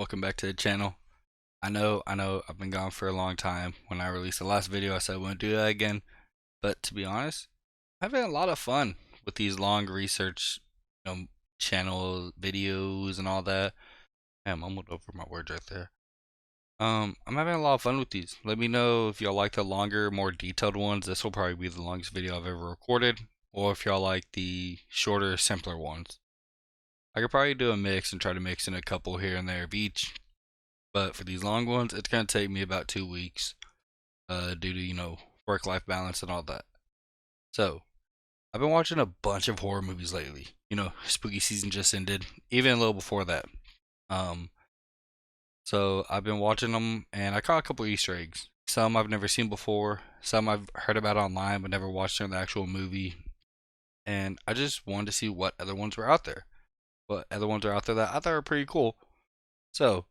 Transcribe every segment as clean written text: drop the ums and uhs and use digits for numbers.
Welcome back to the channel. I know, I've been gone for a long time. When I released the last video, I said I wouldn't do that again. But to be honest, I'm having a lot of fun with these long research, you know, channel videos and all that. Damn, I mumbled over my words right there. I'm having a lot of fun with these. Let me know if y'all like the longer, more detailed ones. This will probably be the longest video I've ever recorded, or if y'all like the shorter, simpler ones. I could probably do a mix and try to mix in a couple here and there of each. But for these long ones, it's gonna take me about 2 weeks, due to work-life balance and all that. So I've been watching a bunch of horror movies lately. Spooky season just ended, even a little before that. Um, so I've been watching them, and I caught a couple Easter eggs. Some I've never seen before, some I've heard about online but never watched in the actual movie. And I just wanted to see what other ones were out there. What other ones are out there that I thought were pretty cool. So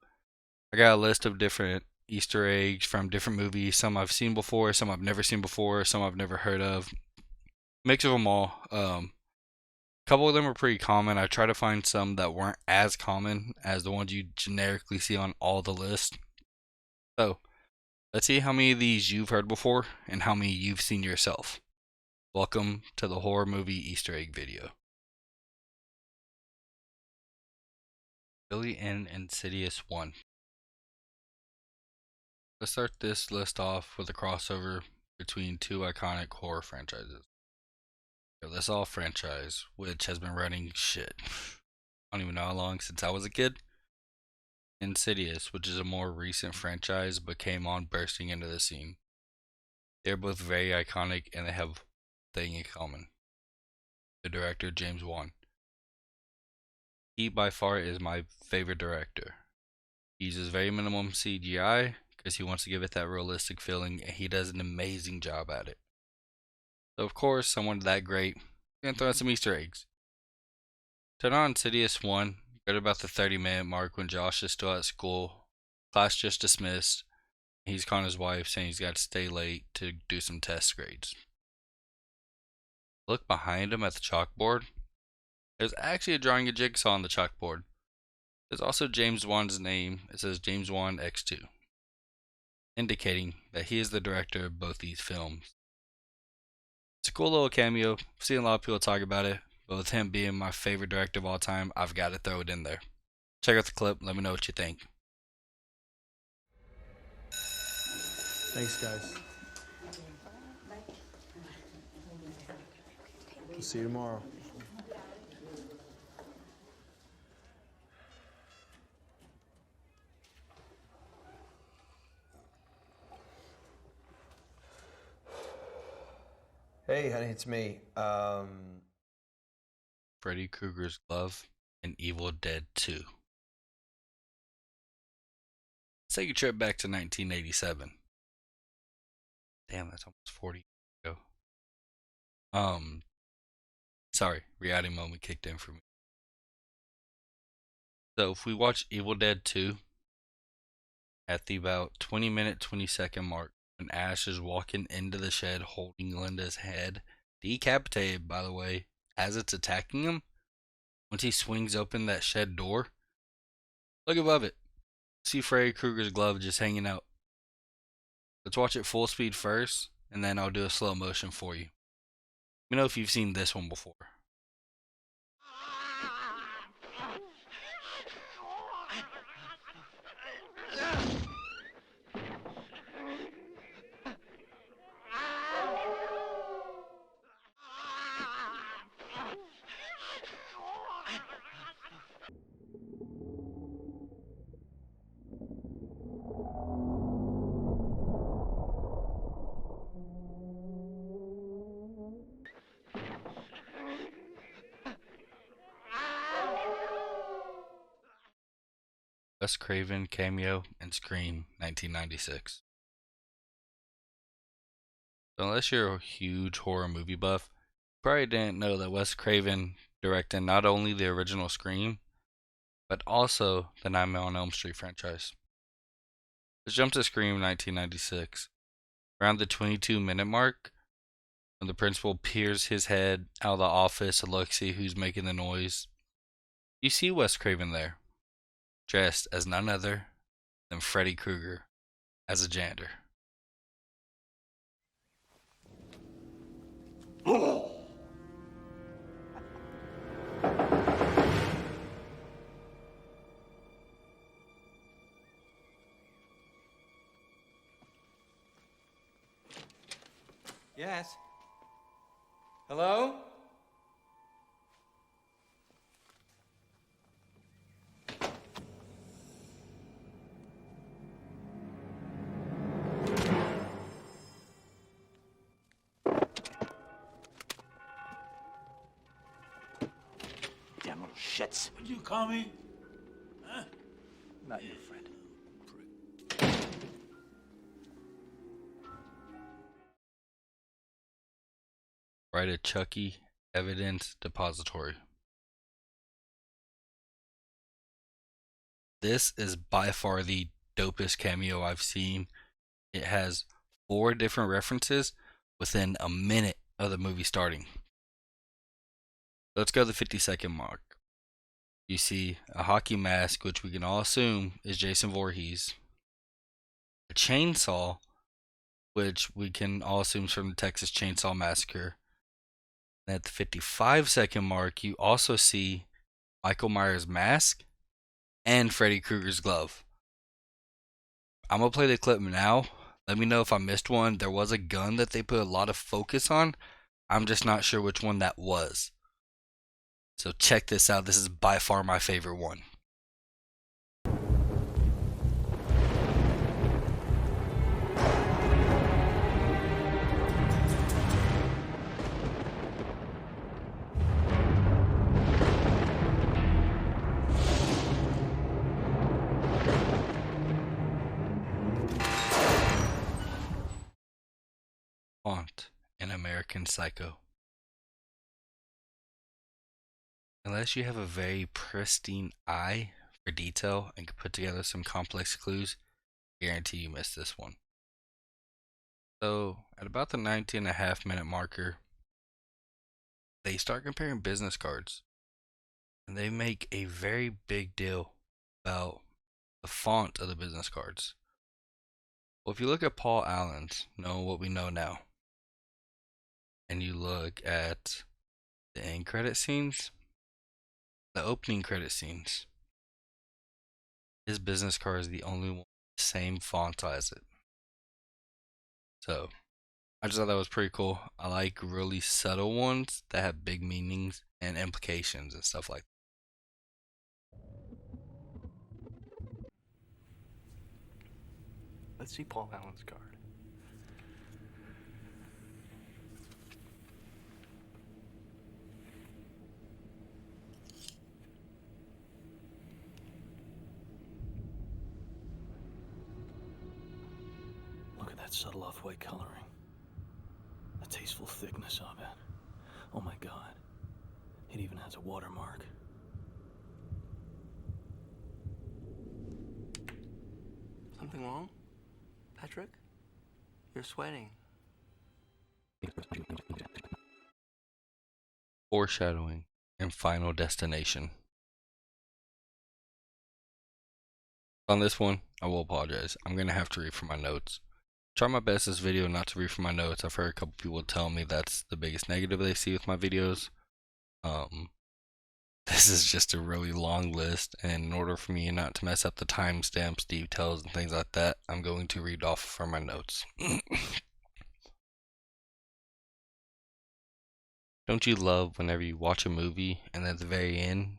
I got a list of different Easter eggs from different movies. Some I've seen before, some I've never seen before, some I've never heard of. Mix of them all. A couple of them are pretty common. I try to find some that weren't as common as the ones you generically see on all the lists. So let's see how many of these you've heard before and how many you've seen yourself. Welcome to the horror movie Easter egg video. Billy in Insidious 1. Let's start this list off with a crossover between two iconic horror franchises. This All franchise, which has been running shit. I don't even know how long since I was a kid. Insidious, which is a more recent franchise but came on bursting into the scene. They're both very iconic and they have a thing in common. The director, James Wan. He by far is my favorite director. He uses very minimum CGI because he wants to give it that realistic feeling, and he does an amazing job at it. So of course, someone that great, gonna throw in some Easter eggs. Turn on Insidious 1, go to about the 30-minute mark when Josh is still at school. Class just dismissed. He's calling his wife saying he's got to stay late to do some test grades. Look behind him at the chalkboard. There's actually a drawing of Jigsaw on the chalkboard. There's also James Wan's name. It says James Wan X2, indicating that he is the director of both these films. It's a cool little cameo. I've seen a lot of people talk about it, but with him being my favorite director of all time, I've got to throw it in there. Check out the clip. Let me know what you think. Thanks, guys. We'll see you tomorrow. Hey, honey, it's me. Freddy Krueger's Glove and Evil Dead 2. Let's take a trip back to 1987. Damn, that's almost 40 years ago. Sorry, reality moment kicked in for me. So if we watch Evil Dead 2 at the about 20-minute, 20-second mark, when Ash is walking into the shed holding Linda's head, decapitated by the way, as it's attacking him, once he swings open that shed door, look above it. See Freddy Krueger's glove just hanging out. Let's watch it full speed first, and then I'll do a slow motion for you. Let me know if you've seen this one before. Wes Craven cameo in Scream 1996. So unless you're a huge horror movie buff, you probably didn't know that Wes Craven directed not only the original Scream, but also the Nightmare on Elm Street franchise. Let's jump to Scream 1996. Around the 22-minute mark, when the principal peers his head out of the office to look see who's making the noise, you see Wes Craven there. dressed as none other than Freddy Krueger as a janitor. Yes. Hello? Damn little shits. What'd you call me? Not your friend. Right at Chucky Evidence Depository. This is by far the dopest cameo I've seen. It has 4 different references within a minute of the movie starting. Let's go to the 50-second mark. You see a hockey mask, which we can all assume is Jason Voorhees. A chainsaw, which we can all assume is from the Texas Chainsaw Massacre. And at the 55-second mark, you also see Michael Myers' mask and Freddy Krueger's glove. I'm going to play the clip now. Let me know if I missed one. There was a gun that they put a lot of focus on. I'm just not sure which one that was. So check this out. This is by far my favorite one. Haunt in American Psycho. Unless you have a very pristine eye for detail and can put together some complex clues, I guarantee you missed this one. So, at about the 19.5-minute marker, they start comparing business cards. And they make a very big deal about the font of the business cards. Well, if you look at Paul Allen's, knowing what we know now, and you look at the end credit scenes, the opening credit scenes, his business card is the only one with the same font size it. So, I just thought that was pretty cool. I like really subtle ones that have big meanings and implications and stuff like that. Let's see Paul Allen's card. Look at that subtle off-white coloring. The tasteful thickness of it. Oh my God. It even has a watermark. Something wrong? Patrick? You're sweating. Foreshadowing and Final Destination. On this one, I will apologize. I'm going to have to read from my notes. Try my best this video not to read from my notes. I've heard a couple people tell me that's the biggest negative they see with my videos. This is just a really long list, and in order for me not to mess up the timestamps, details, and things like that, I'm going to read off from my notes. Don't you love whenever you watch a movie and at the very end,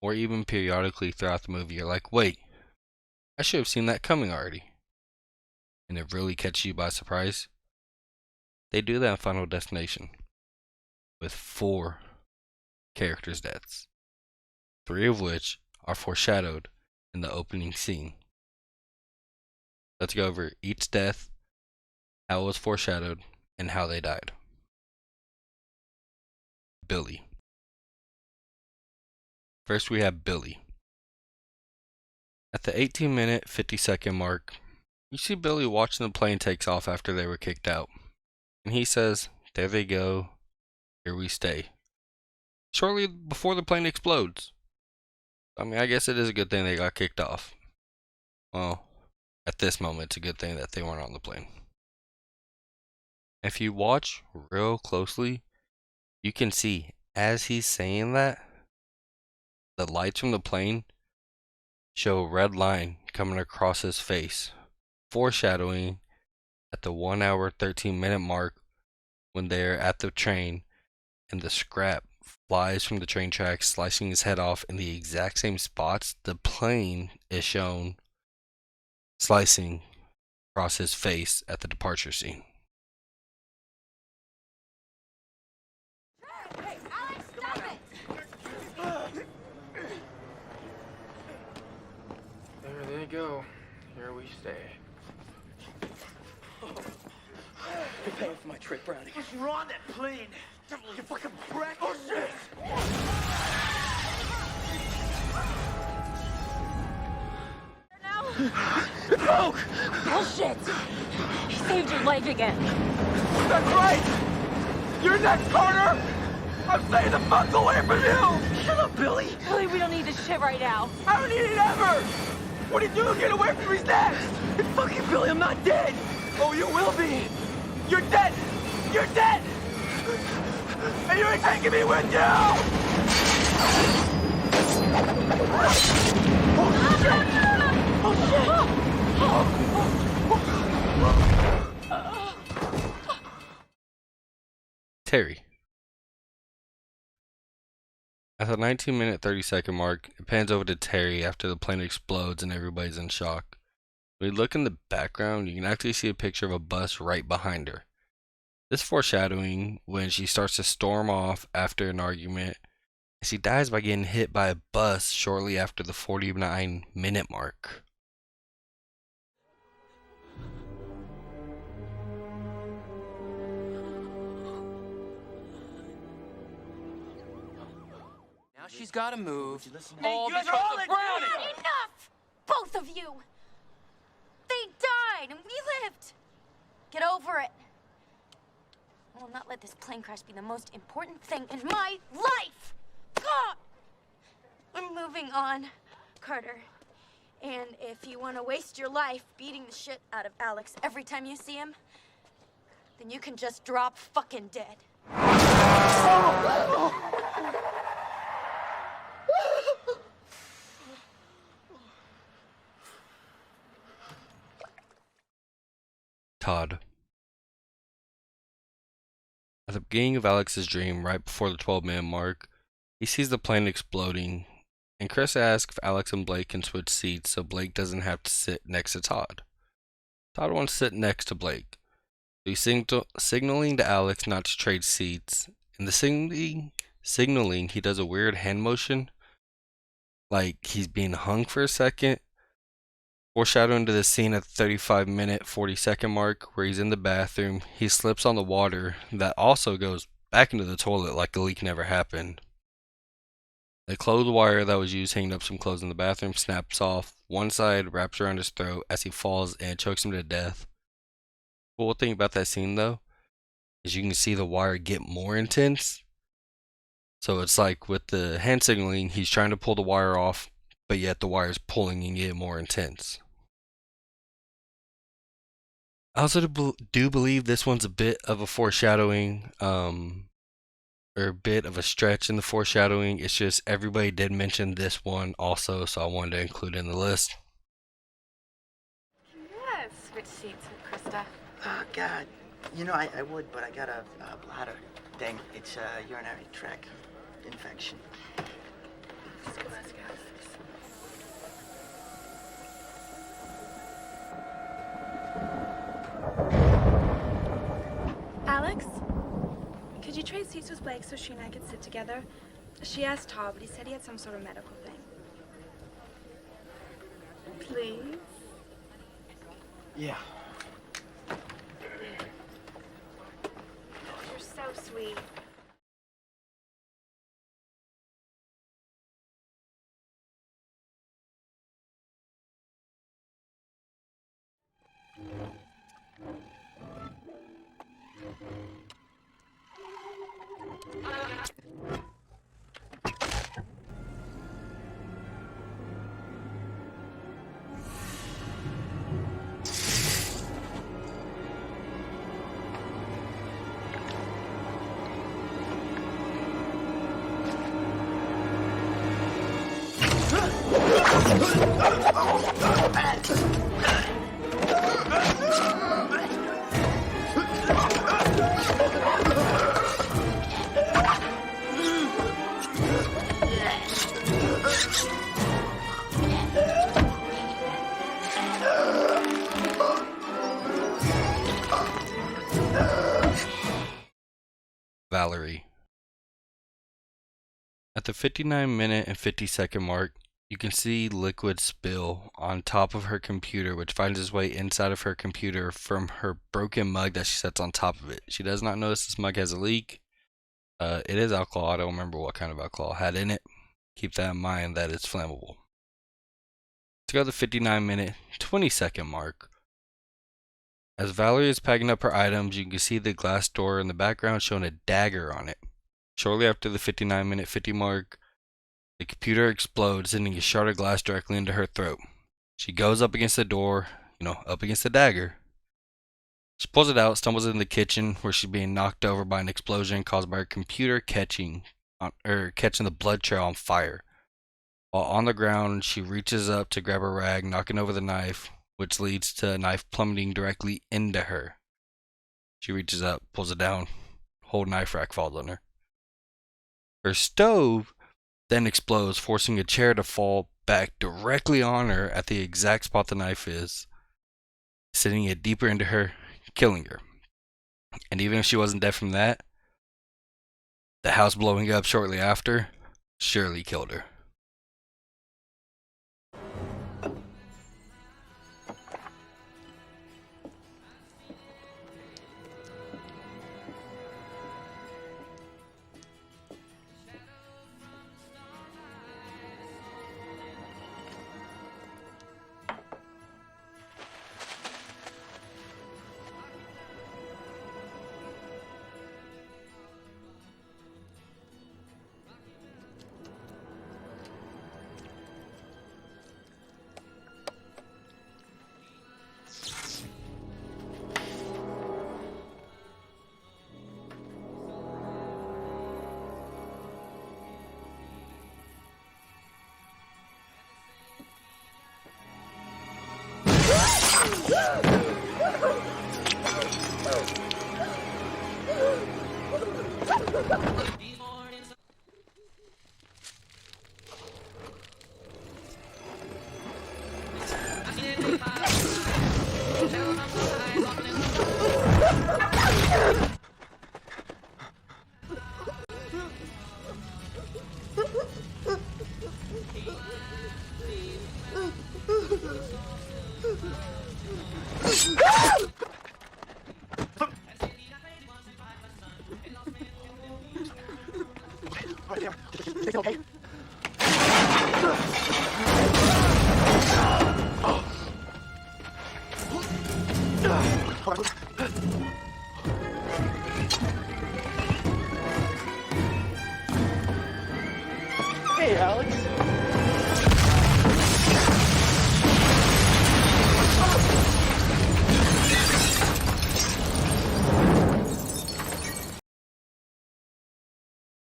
or even periodically throughout the movie, you're like, wait, I should have seen that coming already. And it really catches you by surprise? They do that in Final Destination with 4 characters' deaths, 3 of which are foreshadowed in the opening scene. Let's go over each death, how it was foreshadowed, and how they died. Billy. First we have Billy. At the 18-minute, 50-second mark, you see Billy watching the plane takes off after they were kicked out. And he says, "There they go, here we stay," shortly before the plane explodes. I mean, I guess it is a good thing they got kicked off. Well, at this moment, it's a good thing that they weren't on the plane. If you watch real closely, you can see as he's saying that, the lights from the plane show a red line coming across his face, foreshadowing at the 1 hour 13-minute mark when they're at the train and the scrap flies from the train tracks, slicing his head off in the exact same spots the plane is shown slicing across his face at the departure scene. Hey, Alex, stop it! There they go. Here we stay. You're paying for my trick, Brownie. You're on that plane! You fucking brat! Oh shit! It broke! Bullshit! He saved your leg again. That's right! You're next, Carter! I'm staying the fuck away from you! Shut up, Billy! Billy, we don't need this shit right now. I don't need it ever! What are you doing? Get away from me next! It's fucking Billy, I'm not dead! Oh, you will be! You're dead! You're dead! And you ain't taking me with you! Oh, shit! Terry. At the 19-minute 30-second mark, it pans over to Terry after the plane explodes and everybody's in shock. When you look in the background, you can actually see a picture of a bus right behind her. This foreshadowing when she starts to storm off after an argument, and she dies by getting hit by a bus shortly after the 49-minute mark. Now she's gotta move. All because of Brownie! Enough! Both of you! They died and we lived! Get over it. I will not let this plane crash be the most important thing in my life! God! I'm moving on, Carter. And if you want to waste your life beating the shit out of Alex every time you see him, then you can just drop fucking dead. Todd. At the beginning of Alex's dream, right before the 12-minute mark, he sees the plane exploding, and Chris asks if Alex and Blake can switch seats so Blake doesn't have to sit next to Todd. Todd wants to sit next to Blake, so he's signaling to Alex not to trade seats. In the signaling, he does a weird hand motion, like he's being hung for a second, foreshadowing to the scene at the 35-minute 40-second mark where he's in the bathroom. He slips on the water that also goes back into the toilet like the leak never happened. The clothes wire that was used hanging up some clothes in the bathroom snaps off. One side wraps around his throat as he falls and chokes him to death. The cool thing about that scene though is you can see the wire get more intense. So it's like with the hand signaling, he's trying to pull the wire off, but yet the wire's pulling and getting more intense. I also do believe this one's a bit of a foreshadowing, or a bit of a stretch in the foreshadowing. It's just everybody did mention this one also, so I wanted to include it in the list. Yes, switch seats with Krista. Oh, God. You know, I would, but I got a bladder thing. It's a urinary tract infection. Let's go. Alex, could you trade seats with Blake so she and I could sit together? She asked Todd, but he said he had some sort of medical thing. Please? Yeah. You're so sweet. Valerie. At the 59-minute and 50-second mark, you can see liquid spill on top of her computer, which finds its way inside of her computer from her broken mug that she sets on top of it. She does not notice this mug has a leak. It is alcohol. I don't remember what kind of alcohol it had in it. Keep that in mind that it's flammable. Let's go to the 59-minute, 20-second mark. As Valerie is packing up her items, you can see the glass door in the background showing a dagger on it. Shortly after the 59-minute 50 mark, the computer explodes, sending a shard of glass directly into her throat. She goes up against the door, up against the dagger. She pulls it out, stumbles in the kitchen where she's being knocked over by an explosion caused by her computer catching the blood trail on fire. While on the ground, she reaches up to grab a rag, knocking over the knife, which leads to a knife plummeting directly into her. She reaches up, pulls it down, whole knife rack falls on her. Her stove then explodes, forcing a chair to fall back directly on her at the exact spot the knife is, sending it deeper into her, killing her. And even if she wasn't dead from that, the house blowing up shortly after surely killed her. Okay. Hey, Alex.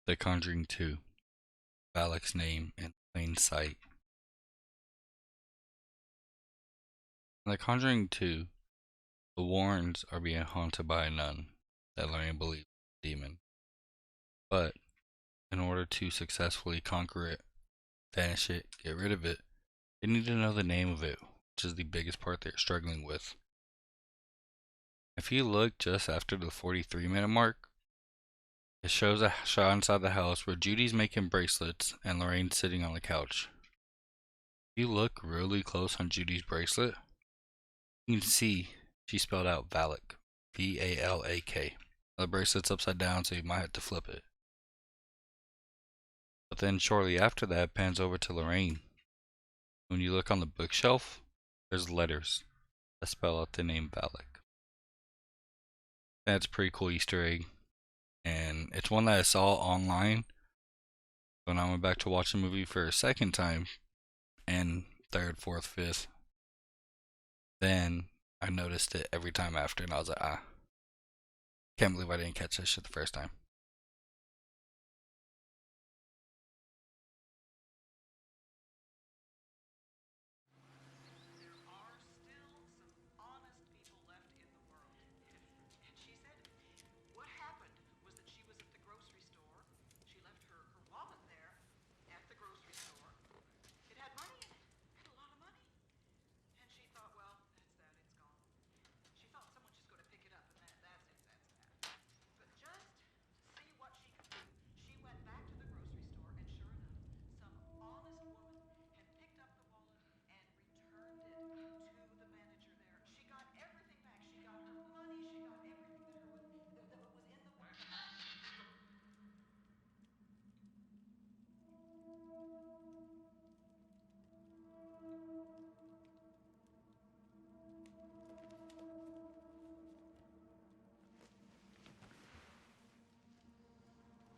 The Conjuring 2. Valak's name in plain sight. In The Conjuring 2, the Warrens are being haunted by a nun that Lorraine believes is a demon. But, in order to successfully conquer it, banish it, get rid of it, they need to know the name of it, which is the biggest part they're struggling with. If you look just after the 43-minute mark, it shows a shot inside the house where Judy's making bracelets and Lorraine's sitting on the couch. If you look really close on Judy's bracelet, you can see she spelled out Valak, V-A-L-A-K. The bracelet's upside down, so you might have to flip it. But then shortly after that, it pans over to Lorraine. When you look on the bookshelf, there's letters that spell out the name Valak. That's a pretty cool Easter egg. And it's one that I saw online when I went back to watch the movie for a second time, and third, fourth, fifth. Then I noticed it every time after, and I was like, can't believe I didn't catch that shit the first time.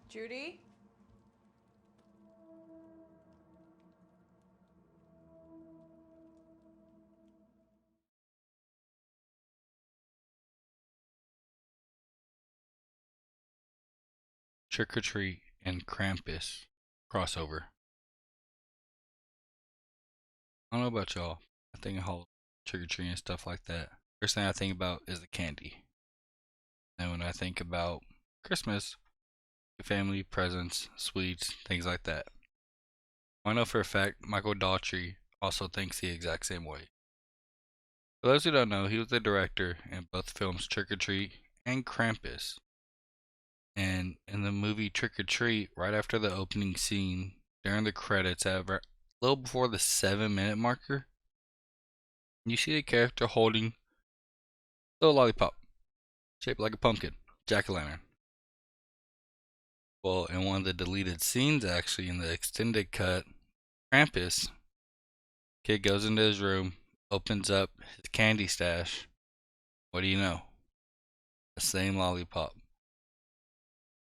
Judy? Trick or Treat and Krampus crossover. I don't know about y'all. I think of whole trick or treat and stuff like that. First thing I think about is the candy. And when I think about Christmas, family, presents, sweets, things like that. I know for a fact Michael Daughtry also thinks the exact same way. For those who don't know, he was the director in both films Trick or Treat and Krampus. And in the movie Trick or Treat, right after the opening scene, during the credits, at a little before the 7-minute marker, you see the character holding a little lollipop shaped like a pumpkin, jack-o'-lantern. Well, in one of the deleted scenes, actually, in the extended cut, Krampus, kid goes into his room, opens up his candy stash. What do you know? The same lollipop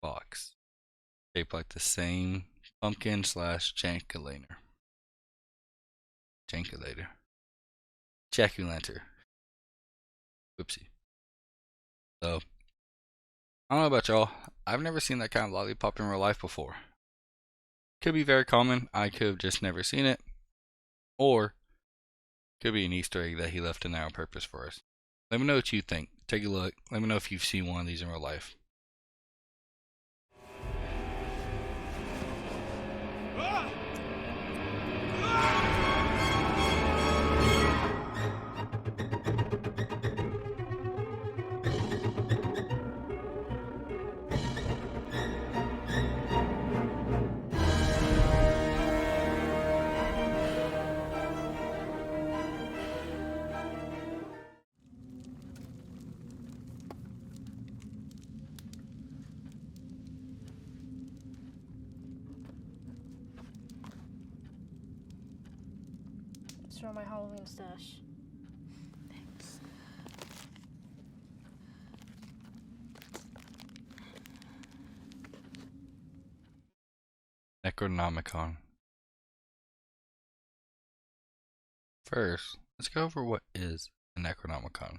box, shaped like the same pumpkin / jack-o'-lantern. Jack-o'-lantern. Whoopsie. So, I don't know about y'all. I've never seen that kind of lollipop in real life before. Could be very common. I could have just never seen it. Or, could be an Easter egg that he left in there on purpose for us. Let me know what you think. Take a look. Let me know if you've seen one of these in real life. It's from my Halloween stash. Thanks. Necronomicon. First, let's go over what is a Necronomicon.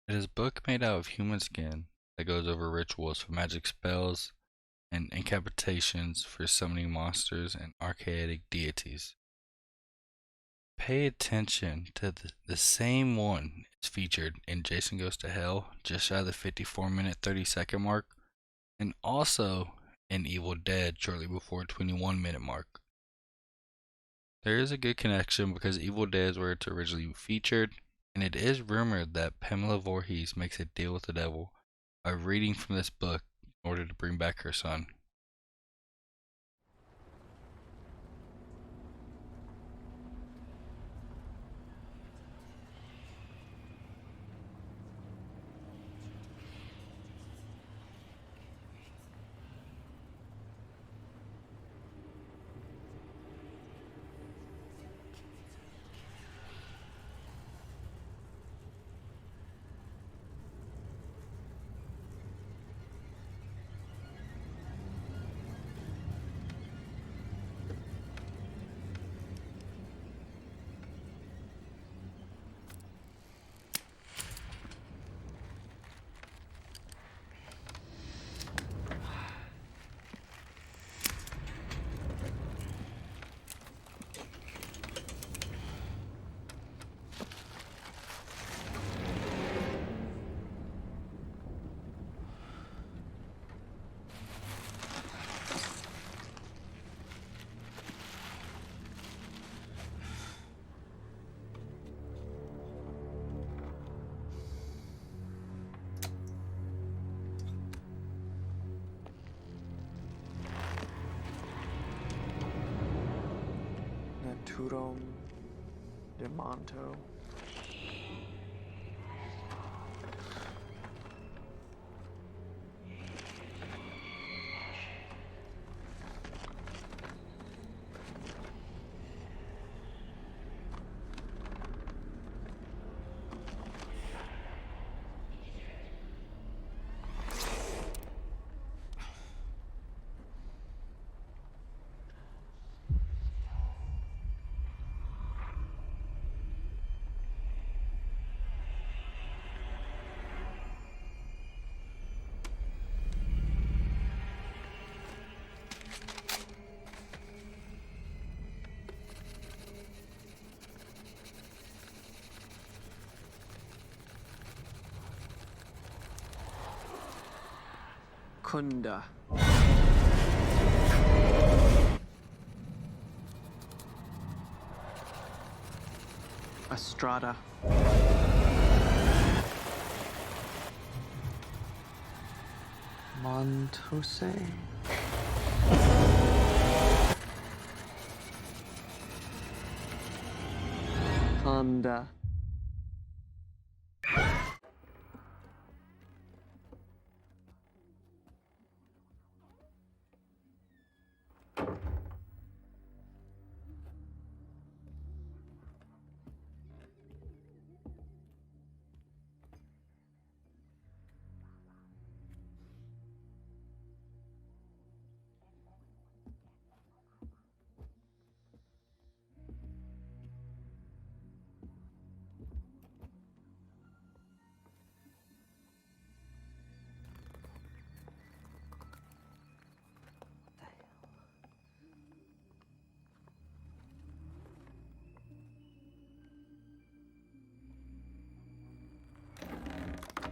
It is a book made out of human skin that goes over rituals for magic spells and incantations for summoning monsters and archaic deities. Pay attention to the same one is featured in Jason Goes to Hell, just shy of the 54-minute 30-second mark, and also in Evil Dead, shortly before 21-minute mark. There is a good connection because Evil Dead is where it's originally featured, and it is rumored that Pamela Voorhees makes a deal with the devil by reading from this book in order to bring back her son. Naturom de Monto. Kunda. Estrada. Montose. Honda.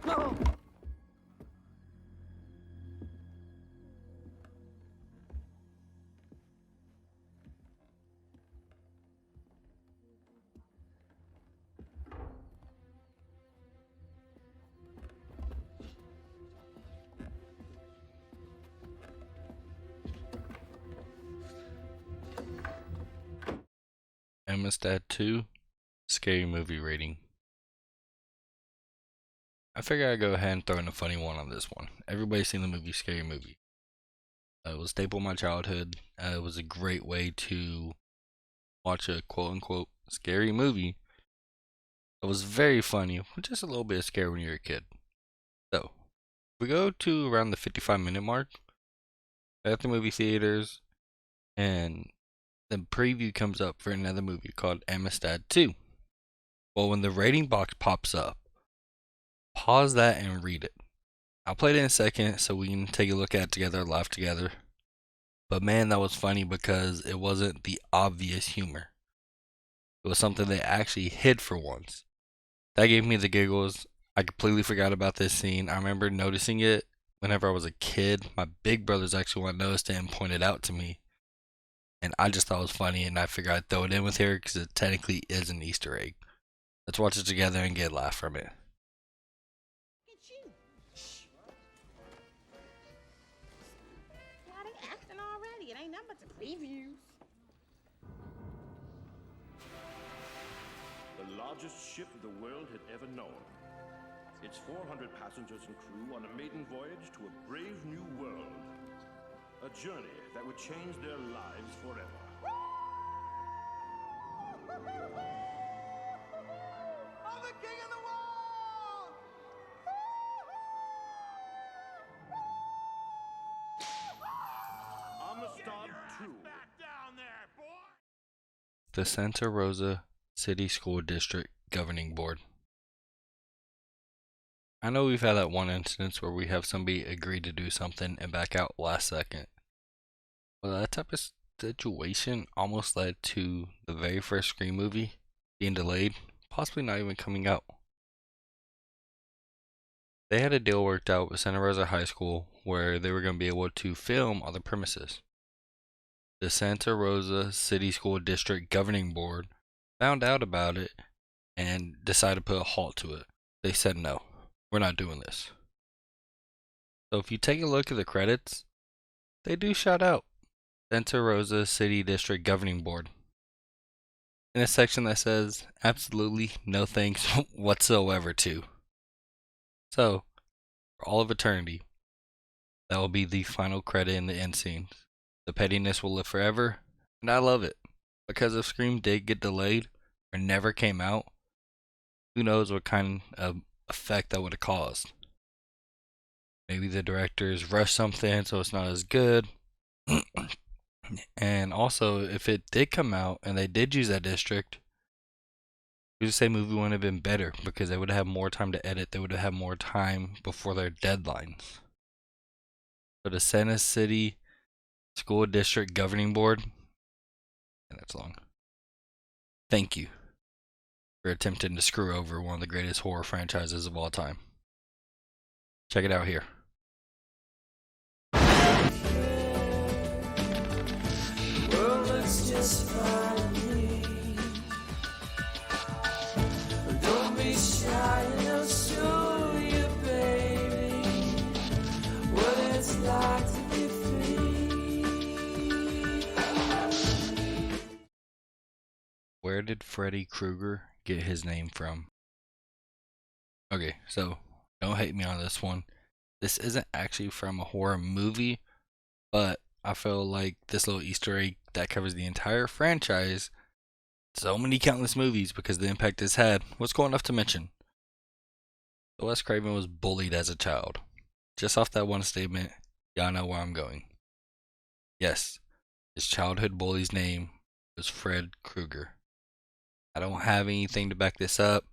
No! Amistad 2 Scary Movie Rating. I figure I'd go ahead and throw in a funny one on this one. Everybody's seen the movie Scary Movie. It was a staple of my childhood. It was a great way to watch a quote-unquote scary movie. It was very funny, with just a little bit of scare when you're a kid. So, we go to around the 55-minute mark at the movie theaters, and the preview comes up for another movie called Amistad 2. Well, when the rating box pops up, pause that and read it. I'll play it in a second so we can take a look at it together, laugh together. But man, that was funny because it wasn't the obvious humor. It was something they actually hid for once. That gave me the giggles. I completely forgot about this scene. I remember noticing it whenever I was a kid. My big brothers actually one noticed it and pointed it out to me. And I just thought it was funny, and I figured I'd throw it in with here because it technically is an Easter egg. Let's watch it together and get a laugh from it. Why they acting already? It ain't nothing but the previews. The largest ship the world had ever known. Its 400 passengers and crew on a maiden voyage to a brave new world. A journey that would change their lives forever. I'm the king of the world! Amistad 2. The Santa Rosa City School District Governing Board. I know we've had that one instance where we have somebody agree to do something and back out last second. Well, that type of situation almost led to the very first Scream movie being delayed, possibly not even coming out. They had a deal worked out with Santa Rosa High School where they were going to be able to film on the premises. The Santa Rosa City School District Governing Board found out about it and decided to put a halt to it. They said no. We're not doing this. So if you take a look at the credits, they do shout out Santa Rosa City District Governing Board in a section that says absolutely no thanks whatsoever to. So, for all of eternity, that will be the final credit in the end scenes. The pettiness will live forever, and I love it. Because if Scream did get delayed or never came out, who knows what kind of effect that would have caused. Maybe the directors rushed something so it's not as good. And also, if it did come out and they did use that district, we would say movie wouldn't have been better because they would have more time to edit. They would have had more time before their deadlines. So the Santa City School District Governing Board, and that's long. Thank you for attempting to screw over one of the greatest horror franchises of all time. Check it out here. where did Freddy Krueger get his name from? Okay, so don't hate me on this one. This isn't actually from a horror movie, but I feel like this little Easter egg that covers the entire franchise, so many countless movies, because the impact it's had, was cool enough to mention. So Wes Craven was bullied as a child. Just off that one statement, y'all know where I'm going. Yes, his childhood bully's name was Fred Krueger. I don't have anything to back this up.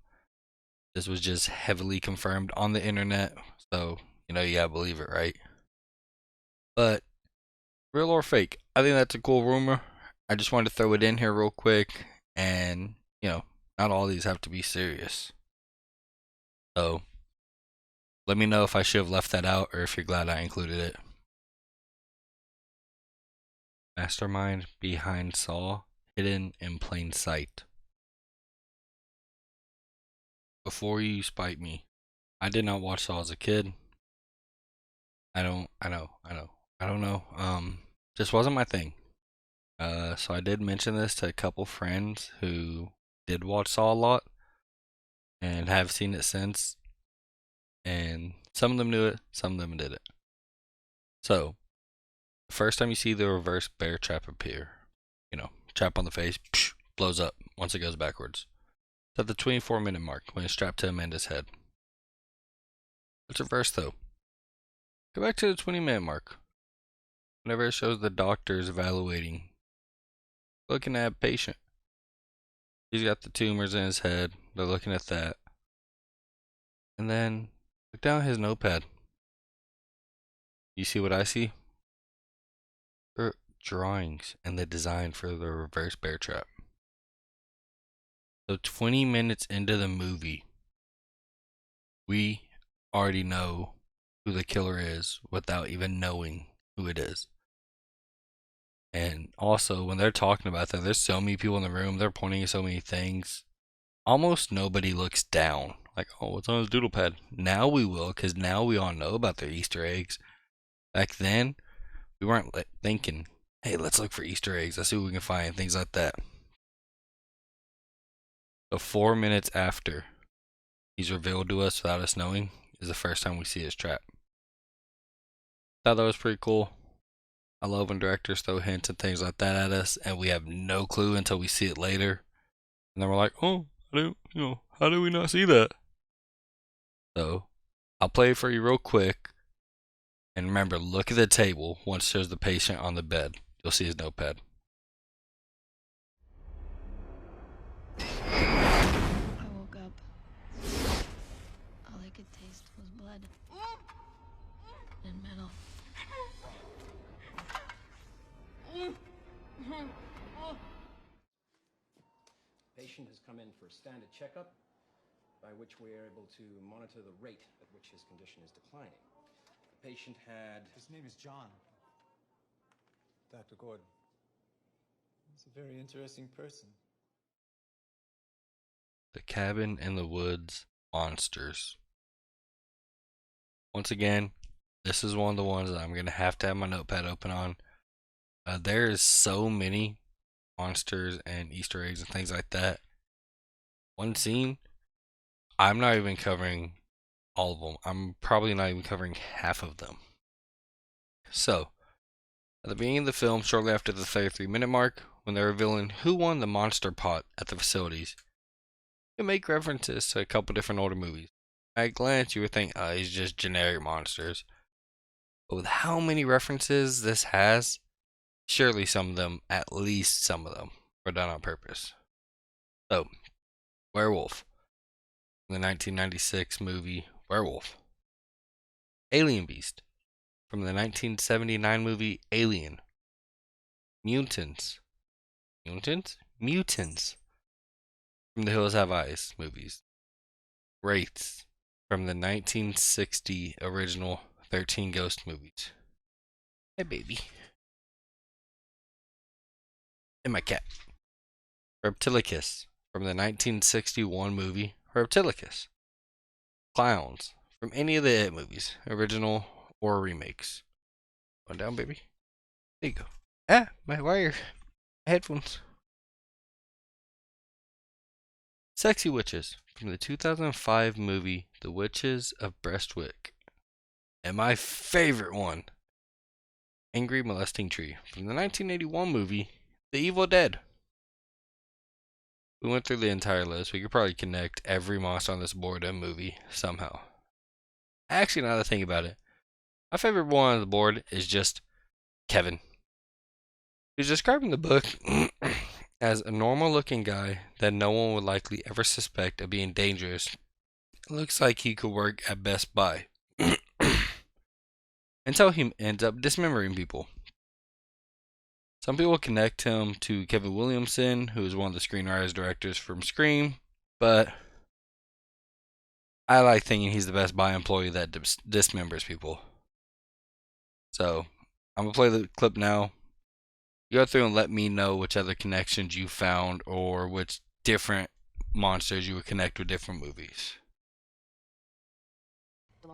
This was just heavily confirmed on the internet, so you gotta believe it, right? But real or fake, I think that's a cool rumor. I just wanted to throw it in here real quick, and not all these have to be serious. So let me know if I should have left that out or if you're glad I included it. Mastermind behind Saw, hidden in plain sight. Before you spite me, I did not watch Saw as a kid. I don't know. Just wasn't my thing. So I did mention this to a couple friends who did watch Saw a lot and have seen it since. And some of them knew it, some of them didn't. So, the first time you see the reverse bear trap appear, trap on the face, blows up once it goes backwards. It's at the 24-minute mark when it's strapped to Amanda's head. Let's reverse though. Go back to the 20-minute mark. Whenever it shows the doctors evaluating, looking at a patient. He's got the tumors in his head. They're looking at that. And then look down his notepad. You see what I see? Drawings and the design for the reverse bear trap. So 20 minutes into the movie, we already know who the killer is without even knowing who it is. And also, when they're talking about that, there's so many people in the room, they're pointing at so many things. Almost nobody looks down. Like, oh, what's on his doodle pad? Now we will, because now we all know about their Easter eggs. Back then, we weren't thinking, hey, let's look for Easter eggs. Let's see what we can find. Things like that. So 4 minutes after he's revealed to us without us knowing is the first time we see his trap. Thought that was pretty cool. I love when directors throw hints and things like that at us and we have no clue until we see it later. And then we're like, oh, how do we not see that? So I'll play it for you real quick. And remember, look at the table once it shows the patient on the bed. You'll see his notepad. I woke up. All I could taste was blood and metal. Patient has come in for a standard checkup, by which we are able to monitor the rate at which his condition is declining. The patient had... His name is John. Dr. Gordon. He's a very interesting person. The Cabin in the Woods Monsters. Once again, this is one of the ones that I'm going to have my notepad open on. There is so many monsters and Easter eggs and things like that. One scene, I'm not even covering all of them. I'm probably not even covering half of them. So, at the beginning of the film, shortly after the 33-minute mark, when they're revealing who won the monster pot at the facilities, you make references to a couple different older movies. At a glance, you would think, oh, these are just generic monsters. But with how many references this has, surely some of them, at least some of them, were done on purpose. So, Werewolf, the 1996 movie Werewolf. Alien Beast, from the 1979 movie Alien. Mutants, from the Hills Have Eyes movies. Wraiths, from the 1960 original 13 Ghost movies. Hey, baby. And my cat. Reptilicus, from the 1961 movie Reptilicus. Clowns, from any of the It movies, original or remakes. Going down, baby. There you go. Ah, my wire. My headphones. Sexy Witches from the 2005 movie The Witches of Breastwick. And my favorite one, Angry Molesting Tree from the 1981 movie The Evil Dead. We went through the entire list. We could probably connect every monster on this board to a movie somehow. Actually, now that I think about it, my favorite one on the board is just Kevin. He's describing the book as a normal looking guy that no one would likely ever suspect of being dangerous. It looks like he could work at Best Buy. Until he ends up dismembering people. Some people connect him to Kevin Williamson, who is one of the screenwriters directors from Scream, but I like thinking he's the Best Buy employee that dismembers people. So, I'm going to play the clip now. You go through and let me know which other connections you found or which different monsters you would connect with different movies. We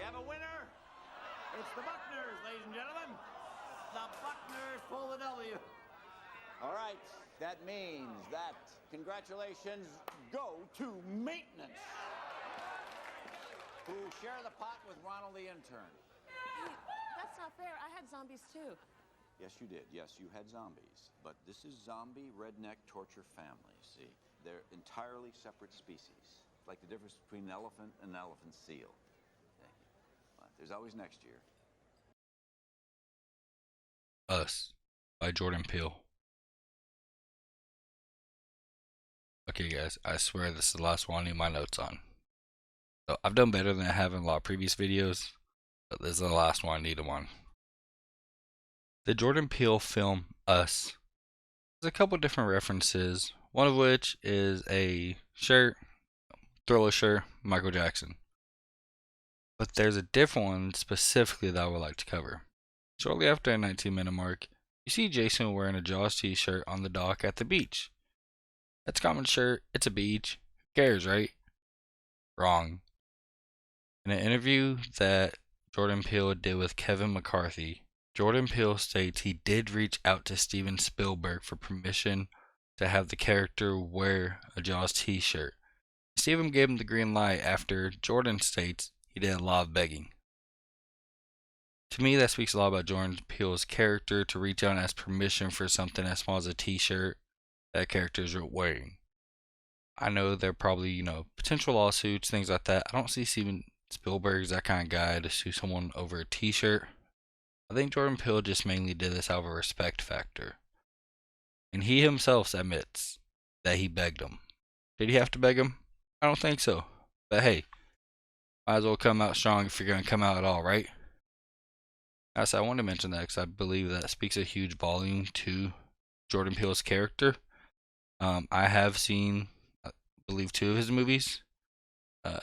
have a winner. It's the Buckners, ladies and gentlemen. The Buckners pull the W. All right, that means that congratulations go to maintenance, who share the pot with Ronald the intern. Hey, that's not fair. I had zombies too. Yes, you did. Yes, you had zombies. But this is zombie redneck torture family, see? They're entirely separate species. It's like the difference between an elephant and an elephant seal. Okay. But there's always next year. Us by Jordan Peele. Okay guys, I swear this is the last one I need my notes on. So I've done better than I have in a lot of previous videos, but this is the last one I need them on. The Jordan Peele film Us. There's a couple different references, one of which is a shirt, Thriller shirt, Michael Jackson. But there's a different one specifically that I would like to cover. Shortly after a 19-minute mark, you see Jason wearing a Jaws t-shirt on the dock at the beach. That's a common shirt, it's a beach, who cares, right? Wrong. In an interview that Jordan Peele did with Kevin McCarthy, Jordan Peele states he did reach out to Steven Spielberg for permission to have the character wear a Jaws t-shirt. Steven gave him the green light after Jordan states he did a lot of begging. To me, that speaks a lot about Jordan Peele's character to reach out and ask permission for something as small as a t-shirt that characters are wearing. I know there are probably, potential lawsuits, things like that. I don't see Steven Spielberg as that kind of guy to sue someone over a t-shirt. I think Jordan Peele just mainly did this out of a respect factor. And he himself admits that he begged him. Did he have to beg him? I don't think so. But hey, might as well come out strong if you're going to come out at all, right? I wanted to mention that because I believe that speaks a huge volume to Jordan Peele's character. I have seen, I believe, 2 of his movies.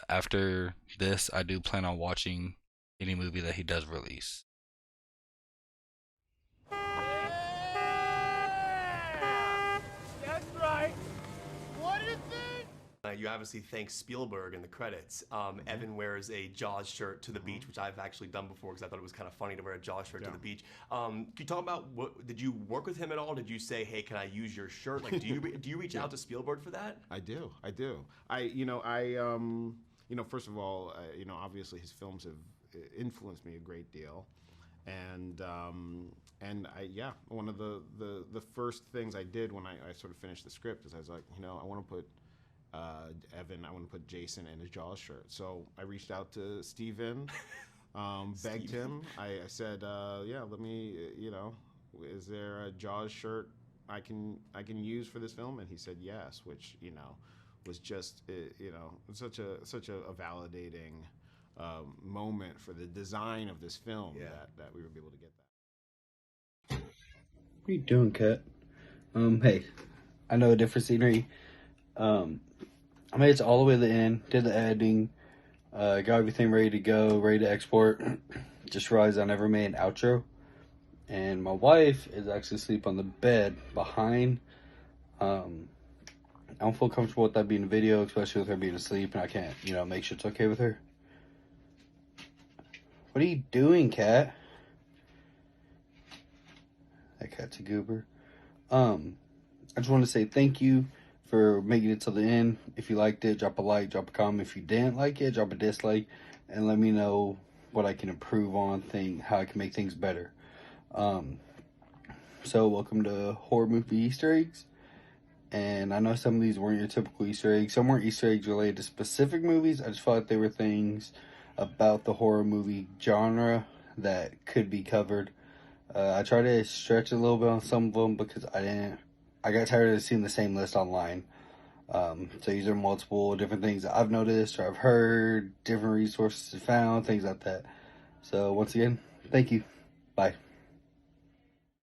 After this, I do plan on watching any movie that he does release. That's right. What is it? You obviously thank Spielberg in the credits. Evan wears a Jaws shirt to the beach, which I've actually done before because I thought it was kind of funny to wear a Jaws shirt to the beach. Can you talk about did you work with him at all? Did you say, hey, can I use your shirt? Like, do you reach out to Spielberg for that? I do. First of all, obviously his films have influenced me a great deal, and one of the first things I did when I sort of finished the script is I was like, I want to put Evan, I want to put Jason in his Jaws shirt. So I reached out to Steven, begged him. I said, let me, is there a Jaws shirt I can use for this film? And he said yes, which, was just, such a validating moment for the design of this film that we were able to get that. What are you doing, Kat? Hey, I know a different scenery. I made it all the way to the end, did the editing, got everything ready to go, ready to export. Just realized I never made an outro. And my wife is actually asleep on the bed behind. I don't feel comfortable with that being a video, especially with her being asleep, and I can't, make sure it's okay with her. What are you doing, cat? That cat's a goober. I just want to say thank you for making it till the end. If you liked it, drop a like, drop a comment. If you didn't like it, drop a dislike, and let me know what I can improve on, how I can make things better. So welcome to Horror Movie Easter Eggs. And I know some of these weren't your typical Easter eggs. Some weren't Easter eggs related to specific movies. I just felt like they were things about the horror movie genre that could be covered. I tried to stretch a little bit on some of them because I got tired of seeing the same list online. So these are multiple different things that I've noticed or I've heard, different resources found, things like that. So once again, thank you. Bye.